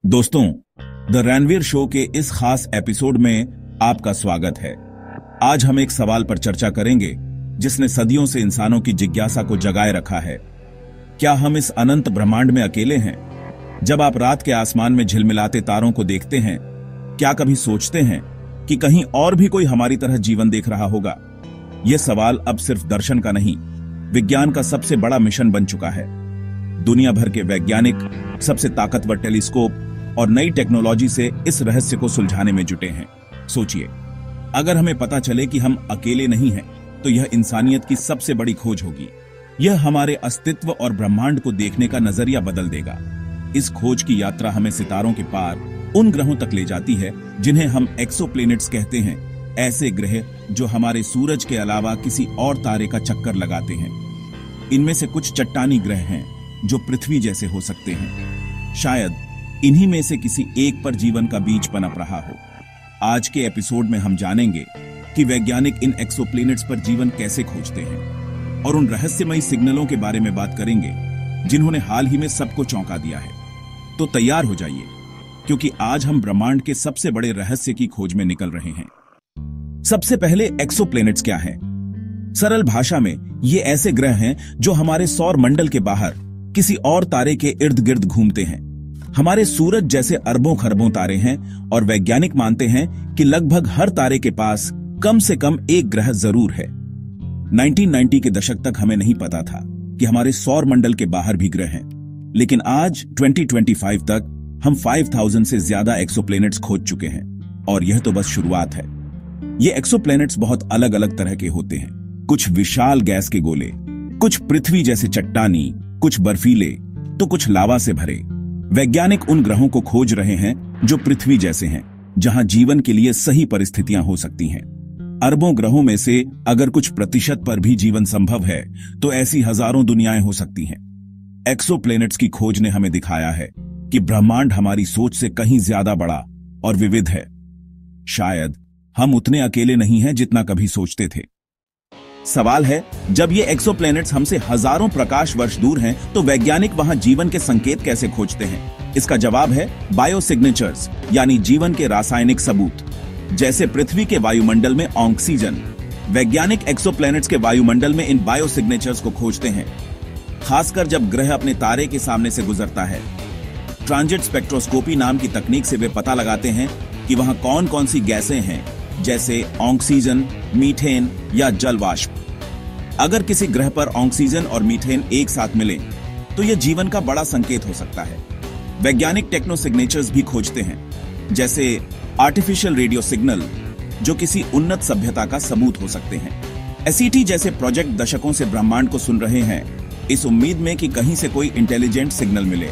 दोस्तों, the Ranveer show के इस खास एपिसोड में आपका स्वागत है। आज हम एक सवाल पर चर्चा करेंगे जिसने सदियों से इंसानों की जिज्ञासा को जगाए रखा है। क्या हम इस अनंत ब्रह्मांड में अकेले हैं? जब आप रात के आसमान में झिलमिलाते तारों को देखते हैं, क्या कभी सोचते हैं कि कहीं और भी कोई हमारी तरह जीवन देख रहा होगा? यह सवाल अब सिर्फ दर्शन का नहीं, विज्ञान का सबसे बड़ा मिशन बन चुका है। दुनिया भर के वैज्ञानिक सबसे ताकतवर टेलीस्कोप और नई टेक्नोलॉजी से इस रहस्य को सुलझाने में जुटे हैं। सोचिए, अगर हमें पता चले कि हम अकेले नहीं हैं, तो यह इंसानियत की सबसे बड़ी खोज होगी। यह हमारे अस्तित्व और ब्रह्मांड को देखने का नजरिया बदल देगा। इस खोज की यात्रा हमें सितारों के पार उन ग्रहों तक ले जाती है जिन्हें हम एक्सोप्लैनेट्स कहते हैं, ऐसे ग्रह जो हमारे सूरज के अलावा किसी और तारे का चक्कर लगाते हैं। इनमें से कुछ चट्टानी ग्रह हैं जो पृथ्वी जैसे हो सकते हैं। शायद इन्हीं में से किसी एक पर जीवन का बीज पनप रहा हो। आज के एपिसोड में हम जानेंगे कि वैज्ञानिक इन एक्सोप्लैनेट्स पर जीवन कैसे खोजते हैं और उन रहस्यमयी सिग्नलों के बारे में बात करेंगे जिन्होंने हाल ही में सबको चौंका दिया है। तो तैयार हो जाइए, क्योंकि आज हम ब्रह्मांड के सबसे बड़े रहस्य की खोज में निकल रहे हैं। सबसे पहले, एक्सोप्लैनेट्स क्या हैं? सरल भाषा में ये ऐसे ग्रह हैं जो हमारे सौर मंडल के बाहर किसी और तारे के इर्द गिर्द घूमते हैं। हमारे सूरज जैसे अरबों खरबों तारे हैं और वैज्ञानिक मानते हैं कि लगभग हर तारे के पास कम से कम एक ग्रह जरूर है। 1990 के दशक तक हमें नहीं पता था कि हमारे सौर मंडल के बाहर भी ग्रह हैं, लेकिन आज 2025 तक हम 5000 से ज्यादा एक्सोप्लैनेट्स खोज चुके हैं। और यह तो बस शुरुआत है। ये एक्सोप्लैनेट्स बहुत अलग अलग तरह के होते हैं। कुछ विशाल गैस के गोले, कुछ पृथ्वी जैसे चट्टानी, कुछ बर्फीले, तो कुछ लावा से भरे। वैज्ञानिक उन ग्रहों को खोज रहे हैं जो पृथ्वी जैसे हैं, जहां जीवन के लिए सही परिस्थितियां हो सकती हैं। अरबों ग्रहों में से अगर कुछ प्रतिशत पर भी जीवन संभव है, तो ऐसी हजारों दुनियाएं हो सकती हैं। एक्सोप्लैनेट्स की खोज ने हमें दिखाया है कि ब्रह्मांड हमारी सोच से कहीं ज्यादा बड़ा और विविध है। शायद हम उतने अकेले नहीं हैं जितना कभी सोचते थे। सवाल है, जब ये एक्सोप्लैनेट्स हमसे हजारों प्रकाश वर्ष दूर हैं, तो वैज्ञानिक वहां जीवन के संकेत कैसे खोजते हैं? इसका जवाब है बायोसिग्नेचर्स, यानी जीवन के रासायनिक सबूत। जैसे पृथ्वी के वायुमंडल में ऑक्सीजन, वैज्ञानिक एक्सोप्लैनेट्स के वायुमंडल में इन बायोसिग्नेचर्स को खोजते हैं, खासकर जब ग्रह अपने तारे के सामने से गुजरता है। ट्रांजिट स्पेक्ट्रोस्कोपी नाम की तकनीक से वे पता लगाते हैं कि वहां कौन कौन सी गैसें हैं, जैसे ऑक्सीजन, मीथेन या जल वाष्प। अगर किसी ग्रह पर ऑक्सीजन और मीथेन एक साथ मिले, तो यह जीवन का बड़ा संकेत हो सकता है। वैज्ञानिक टेक्नो सिग्नेचर्स भी खोजते हैं, जैसे आर्टिफिशियल रेडियो सिग्नल, जो किसी उन्नत सभ्यता का सबूत हो सकते हैं। एसईटी जैसे प्रोजेक्ट दशकों से ब्रह्मांड को सुन रहे हैं, इस उम्मीद में कि कहीं से कोई इंटेलिजेंट सिग्नल मिले।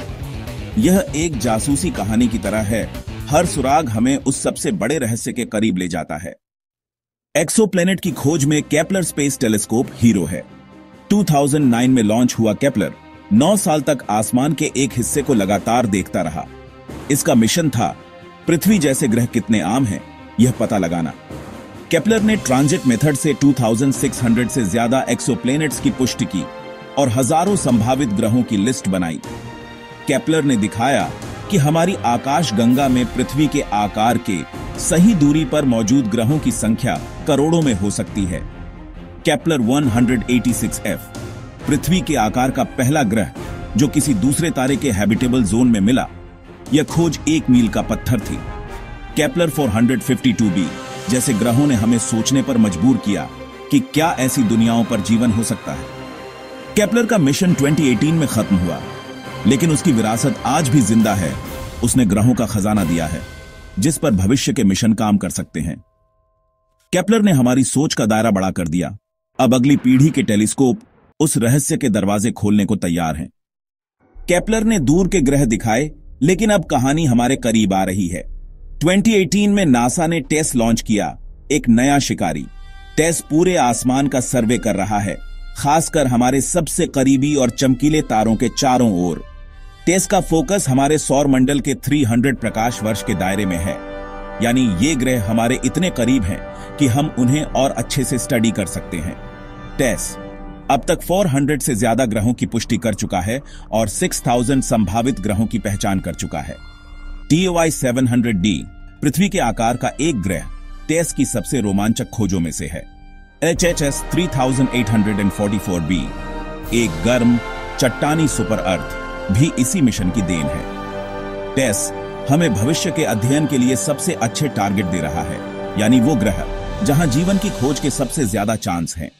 यह एक जासूसी कहानी की तरह है। हर सुराग हमें उस सबसे बड़े रहस्य के करीब ले जाता है। एक्सोप्लैनेट की खोज में केपलर स्पेस टेलीस्कोप हीरो है। 2009 में लॉन्च हुआ केपलर 9 साल तक आसमान के एक हिस्से को लगातार देखता रहा। इसका मिशन था पृथ्वी जैसे ग्रह कितने आम हैं, यह पता लगाना। केपलर ने ट्रांजिट मेथड से 2600 से ज्यादा एक्सोप्लैनेट्स की पुष्टि की और हजारों संभावित ग्रहों की लिस्ट बनाई। केपलर ने दिखाया कि हमारी आकाश गंगा में पृथ्वी के आकार के सही दूरी पर मौजूद ग्रहों की संख्या करोड़ों में हो सकती है। केपलर 186F पृथ्वी के आकार का पहला ग्रह जो किसी दूसरे तारे के हैबिटेबल जोन में मिला। यह खोज 1 मील का पत्थर थी। केपलर 452b जैसे ग्रहों ने हमें सोचने पर मजबूर किया कि क्या ऐसी दुनियाओं पर जीवन हो सकता है। केपलर का मिशन 2018 में खत्म हुआ, लेकिन उसकी विरासत आज भी जिंदा है। उसने ग्रहों का खजाना दिया है जिस पर भविष्य के मिशन काम कर सकते हैं। केपलर ने हमारी सोच का दायरा बड़ा कर दिया। अब अगली पीढ़ी के टेलीस्कोप उस रहस्य के दरवाजे खोलने को तैयार हैं। केपलर ने दूर के ग्रह दिखाए, लेकिन अब कहानी हमारे करीब आ रही है। 2018 में नासा ने टेस लॉन्च किया, एक नया शिकारी। टेस पूरे आसमान का सर्वे कर रहा है, खासकर हमारे सबसे करीबी और चमकीले तारों के चारों ओर। टेस का फोकस हमारे सौर मंडल के 300 प्रकाश वर्ष के दायरे में है, यानी ये ग्रह हमारे इतने करीब हैं कि हम उन्हें और अच्छे से स्टडी कर सकते हैं। टेस अब तक 400 से ज्यादा ग्रहों की पुष्टि कर चुका है और 6000 संभावित ग्रहों की पहचान कर चुका है। TOI 700D पृथ्वी के आकार का एक ग्रह टेस की सबसे रोमांचक खोजों में से है। HHS 3844b एक गर्म चट्टानी सुपर अर्थ भी इसी मिशन की देन है। टेस हमें भविष्य के अध्ययन के लिए सबसे अच्छे टारगेट दे रहा है, यानी वो ग्रह जहां जीवन की खोज के सबसे ज्यादा चांस हैं।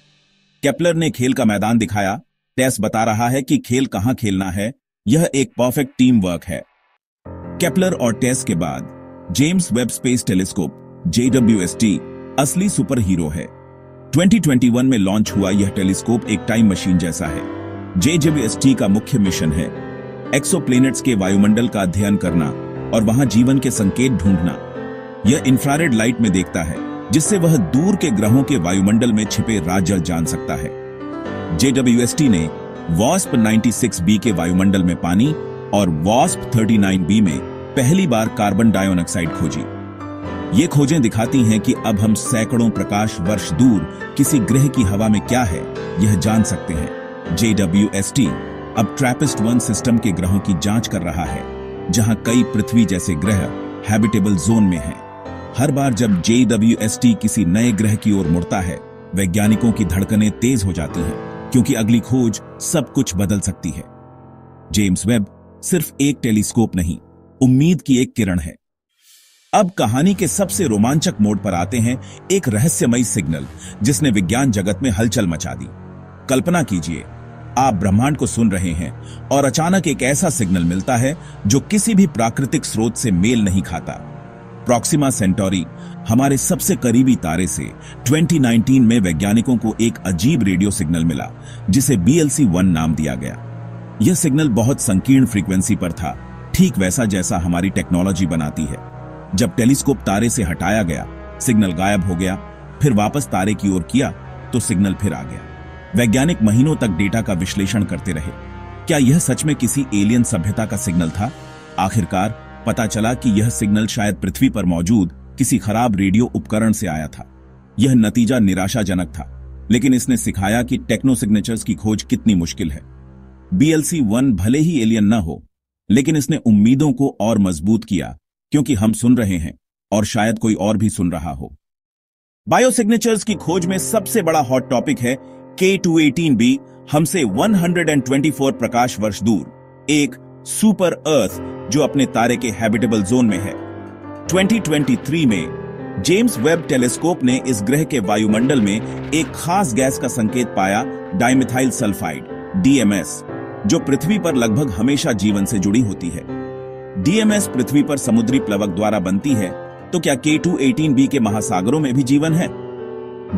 केपलर ने खेल का मैदान दिखाया, टेस बता रहा है कि खेल कहां खेलना है। यह एक परफेक्ट टीम वर्क है। केपलर और टेस के बाद James Webb space telescope JWST असली सुपर हीरो है। 2021 में लॉन्च हुआ यह टेलीस्कोप एक टाइम मशीन जैसा है। JWST का मुख्य मिशन है एक्सोप्लैनेट्स के वायुमंडल का अध्ययन करना और वहां जीवन के संकेत ढूंढना। यह इंफ्रारेड लाइट में देखता है, जिससे वह दूर के ग्रहों के वायुमंडल में छिपे राज जान सकता है। JWST ने WASP 96b के वायुमंडल में पानी और WASP 39b में पहली बार कार्बन डाइऑक्साइड खोजी। ये खोजें दिखाती हैं कि अब हम सैकड़ों प्रकाश वर्ष दूर किसी ग्रह की हवा में क्या है यह जान सकते हैं। JWST अब TRAPPIST-1 सिस्टम के ग्रहों की जांच कर रहा है, जहां कई पृथ्वी जैसे ग्रह हैबिटेबल जोन में हैं। हर बार जब JWST किसी नए ग्रह की ओर मुड़ता है, वैज्ञानिकों की धड़कनें तेज हो जाती हैं, क्योंकि अगली खोज सब कुछ बदल सकती है। जेम्स वेब सिर्फ एक टेलीस्कोप नहीं, उम्मीद की एक किरण है। अब कहानी के सबसे रोमांचक मोड़ पर आते हैं, एक रहस्यमयी सिग्नल जिसने विज्ञान जगत में हलचल मचा दी। कल्पना कीजिए, आप ब्रह्मांड को सुन रहे हैं और अचानक एक ऐसा सिग्नल मिलता है जो किसी भी प्राकृतिक स्रोत से मेल नहीं खाता। प्रॉक्सिमा सेंटोरी हमारे सबसे करीबी तारे से 2019 में वैज्ञानिकों को एक अजीब रेडियो सिग्नल मिला, जिसे BLC-1 नाम दिया गया। यह सिग्नल बहुत संकीर्ण फ्रीक्वेंसी पर था, ठीक वैसा जैसा हमारी टेक्नोलॉजी बनाती है। जब टेलीस्कोप तारे से हटाया गया, सिग्नल गायब हो गया, फिर वापस तारे की ओर किया तो सिग्नल फिर आ गया। वैज्ञानिक महीनों तक डेटा का विश्लेषण करते रहे। क्या यह सच में किसी एलियन सभ्यता का सिग्नल था? आखिरकार पता चला कि यह सिग्नल शायद पृथ्वी पर मौजूद किसी खराब रेडियो उपकरण से आया था। यह नतीजा निराशाजनक था, लेकिन इसने सिखाया कि टेक्नो सिग्नेचर्स की खोज कितनी मुश्किल है। BLC-1 भले ही एलियन न हो, लेकिन इसने उम्मीदों को और मजबूत किया, क्योंकि हम सुन रहे हैं और शायद कोई और भी सुन रहा हो। बायोसिग्नेचर्स की खोज में सबसे बड़ा हॉट टॉपिक है K218b, हमसे 124 प्रकाश वर्ष दूर, एक सुपर अर्थ जो अपने तारे के हैबिटेबल जोन में है। 2023 में जेम्स वेब टेलीस्कोप ने इस ग्रह के वायुमंडल में एक खास गैस का संकेत पाया, डाइमिथाइल सल्फाइड DMS, जो पृथ्वी पर लगभग हमेशा जीवन से जुड़ी होती है। DMS पृथ्वी पर समुद्री प्लवक द्वारा बनती है, तो क्या K218b के महासागरों में भी जीवन है?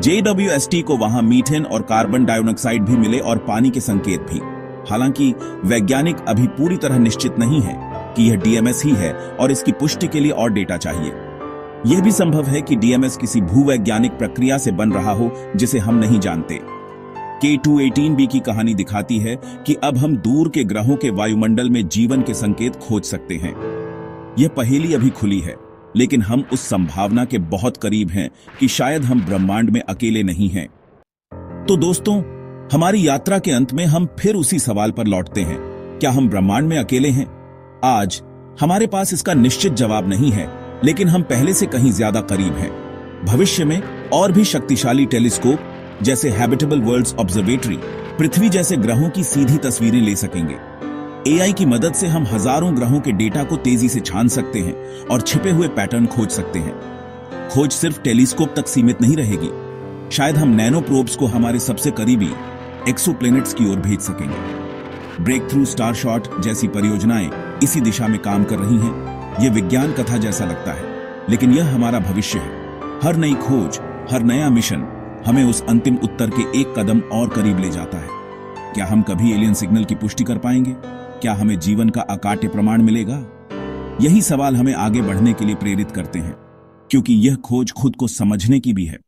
JWST को वहां मीथेन और कार्बन डाइऑक्साइड भी मिले और पानी के संकेत भी। हालांकि वैज्ञानिक अभी पूरी तरह निश्चित नहीं है कि यह DMS ही है और इसकी पुष्टि के लिए और डेटा चाहिए। यह भी संभव है कि DMS किसी भूवैज्ञानिक प्रक्रिया से बन रहा हो जिसे हम नहीं जानते। K218b की कहानी दिखाती है कि अब हम दूर के ग्रहों के वायुमंडल में जीवन के संकेत खोज सकते हैं। यह पहेली अभी खुली है, लेकिन हम उस संभावना के बहुत करीब हैं कि शायद हम ब्रह्मांड में अकेले नहीं हैं। तो दोस्तों, हमारी यात्रा के अंत में हम फिर उसी सवाल पर लौटते हैं, क्या हम ब्रह्मांड में अकेले हैं? आज हमारे पास इसका निश्चित जवाब नहीं है, लेकिन हम पहले से कहीं ज्यादा करीब हैं। भविष्य में और भी शक्तिशाली टेलीस्कोप जैसे हैबिटेबल वर्ल्ड्स ऑब्जर्वेटरी पृथ्वी जैसे ग्रहों की सीधी तस्वीरें ले सकेंगे। AI की मदद से हम हजारों ग्रहों के डेटा को तेजी से छान सकते हैं और छिपे हुए पैटर्न खोज सकते हैं। खोज सिर्फ टेलीस्कोप तक सीमित नहीं रहेगी, शायद हम नैनो प्रोब्स को हमारे सबसे करीबी एक्सोप्लैनेट्स की ओर भेज सकेंगे। ब्रेक थ्रू स्टारशॉट जैसी परियोजनाएं इसी दिशा में काम कर रही हैं। यह विज्ञान कथा जैसा लगता है, लेकिन यह हमारा भविष्य है। हर नई खोज, हर नया मिशन हमें उस अंतिम उत्तर के एक कदम और करीब ले जाता है। क्या हम कभी एलियन सिग्नल की पुष्टि कर पाएंगे? क्या हमें जीवन का अकाट्य प्रमाण मिलेगा? यही सवाल हमें आगे बढ़ने के लिए प्रेरित करते हैं, क्योंकि यह खोज खुद को समझने की भी है।